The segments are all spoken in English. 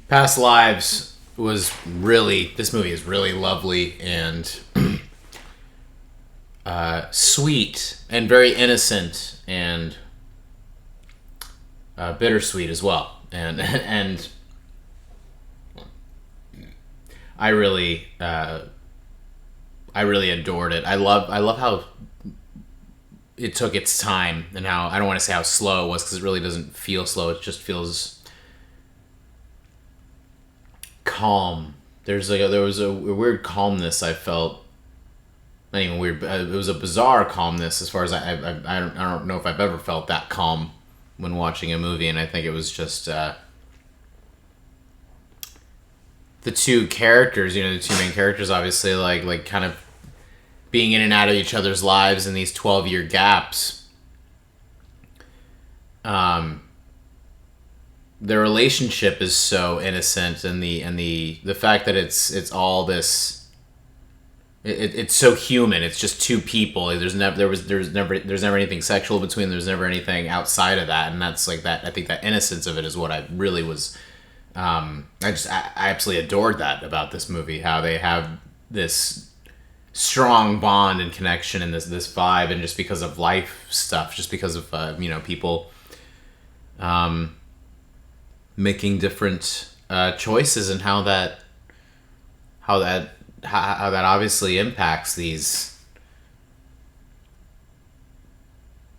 Past Lives was really, this movie is really lovely and sweet and very innocent and bittersweet as well. And and I really I really adored it. I love how it took its time and how, I don't want to say how slow it was because it really doesn't feel slow. It just feels calm. There was a weird calmness I felt. Not even weird. It was a bizarre calmness as far as I don't know if I've ever felt that calm when watching a movie, and I think it was just the two characters. You know, the two main characters, obviously, like kind of being in and out of each other's lives in these 12-year gaps. Their relationship is so innocent, and the fact that it's all this. It's so human. It's just two people. There's never anything sexual between them. There's never anything outside of that, and that's like that. I think that innocence of it is what I really was. I absolutely adored that about this movie. How they have this strong bond and connection and this vibe, and just because of life stuff, just because of people making different choices, and how that obviously impacts these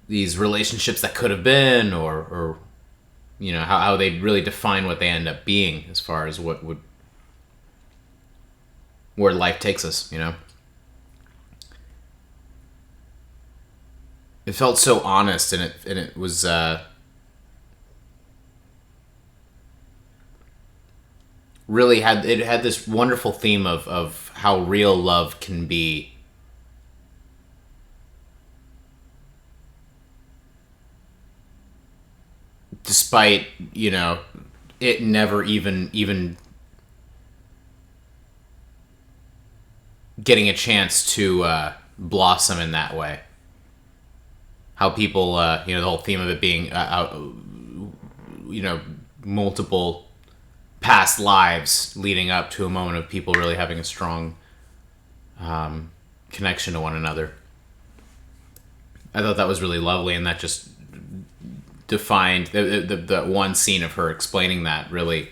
relationships that could have been, or how they really define what they end up being as far as where life takes us. It felt so honest, and it was really had this wonderful theme of how real love can be. Despite, it never even getting a chance to blossom in that way. How people, the whole theme of it being, multiple past lives leading up to a moment of people really having a strong connection to one another. I thought that was really lovely, and that just defined the one scene of her explaining that really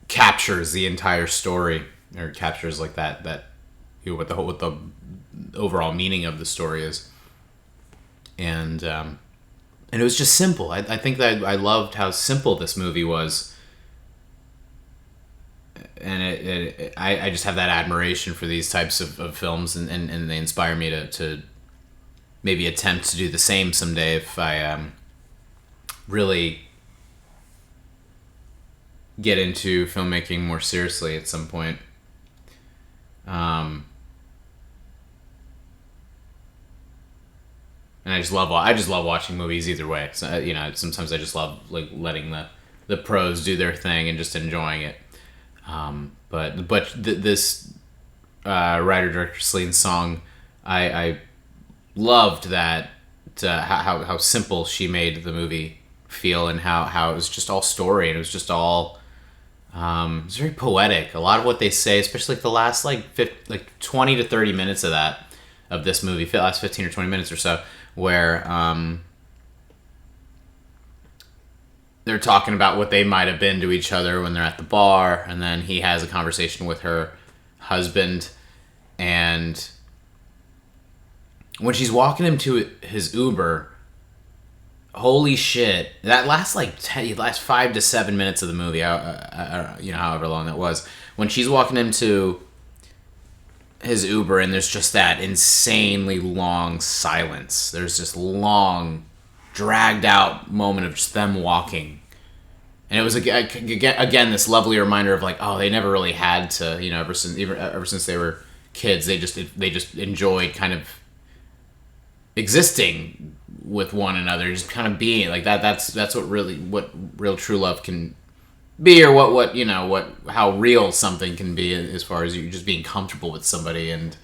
captures the entire story, or captures like that what the overall meaning of the story is. And it was just simple. I think that I loved how simple this movie was. And I just have that admiration for these types of films, and they inspire me to maybe attempt to do the same someday if I really get into filmmaking more seriously at some point. And I just love watching movies either way. So, sometimes I just love like letting the pros do their thing and just enjoying it. This writer director Celine's song, I loved that how simple she made the movie feel, and how it was just all story, and it was just all it was very poetic. A lot of what they say, especially like the last 20 to 30 minutes of this movie, the last 15 or 20 minutes or so, where they're talking about what they might have been to each other when they're at the bar, and then he has a conversation with her husband, and when she's walking him to his Uber, holy shit, that last last 5 to 7 minutes of the movie, however long that was, when she's walking him to his Uber, and there's just that insanely long silence. There's this long, dragged out moment of just them walking, and it was again this lovely reminder of like, oh, they never really had to, ever since they were kids, they just enjoyed kind of existing with one another, just kind of being like that. That's what real true love can be, or what how real something can be, as far as you just being comfortable with somebody. And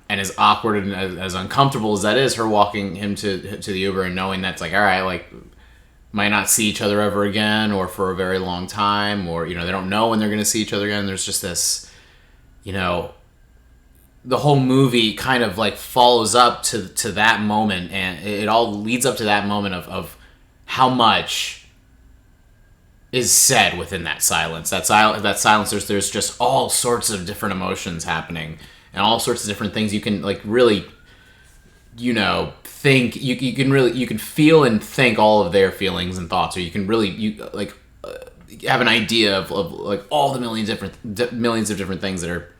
as awkward and as uncomfortable as that is, her walking him to the Uber and knowing that's like, all right, like might not see each other ever again, or for a very long time, or they don't know when they're going to see each other again. There's just this, the whole movie kind of like follows up to that moment, and it all leads up to that moment of how much is said within that silence. That silence. There's just all sorts of different emotions happening, and all sorts of different things you can like really, think. You can feel and think all of their feelings and thoughts, or you can really have an idea of like all the millions of different things that are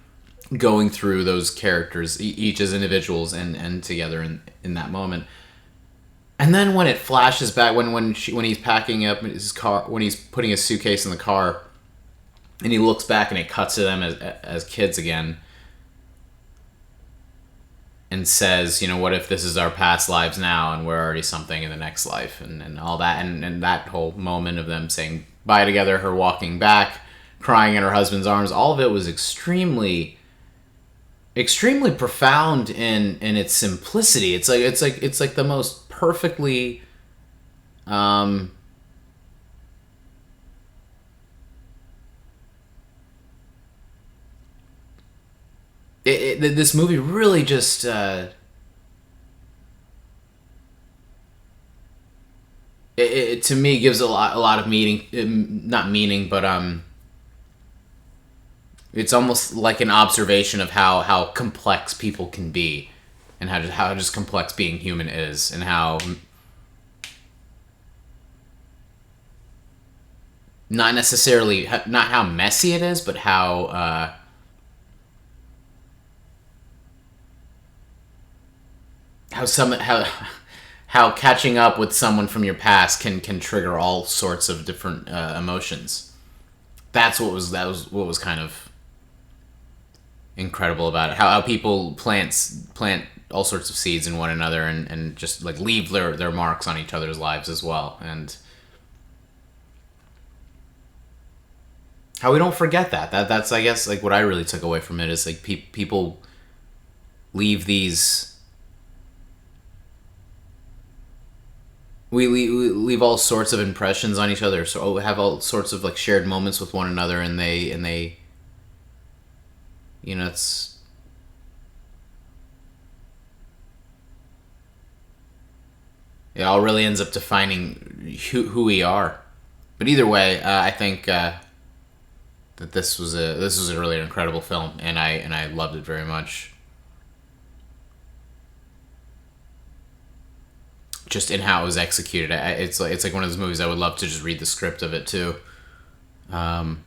going through those characters, each as individuals and together in that moment. And then when it flashes back, when he's packing up his car, when he's putting his suitcase in the car, and he looks back and it cuts to them as kids again, and says, what if this is our past lives now, and we're already something in the next life, and all that, and that whole moment of them saying bye together, her walking back, crying in her husband's arms, all of it was extremely profound in its simplicity. It's like the most perfectly this movie really just it to me gives a lot of meaning, not meaning, but it's almost like an observation of how complex people can be, and how just complex being human is, and how not necessarily not how messy it is, but how catching up with someone from your past can trigger all sorts of different emotions. That was what was kind of incredible about it. How people plant all sorts of seeds in one another, and just like leave their marks on each other's lives as well, and how we don't forget that's I guess like what I really took away from it is like people leave these. We leave all sorts of impressions on each other, so we have all sorts of like shared moments with one another, and they it's it all really ends up defining who we are. But either way, I think that this was a really incredible film, and I loved it very much. Just in how it was executed, it's like one of those movies I would love to just read the script of it too. And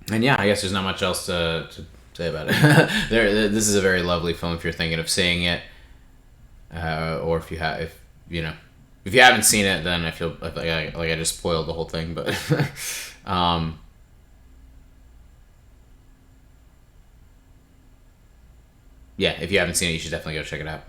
yeah, I guess there's not much else to say about it. This is a very lovely film if you're thinking of seeing it, or if you haven't seen it, then I feel like I just spoiled the whole thing. But yeah, if you haven't seen it, you should definitely go check it out.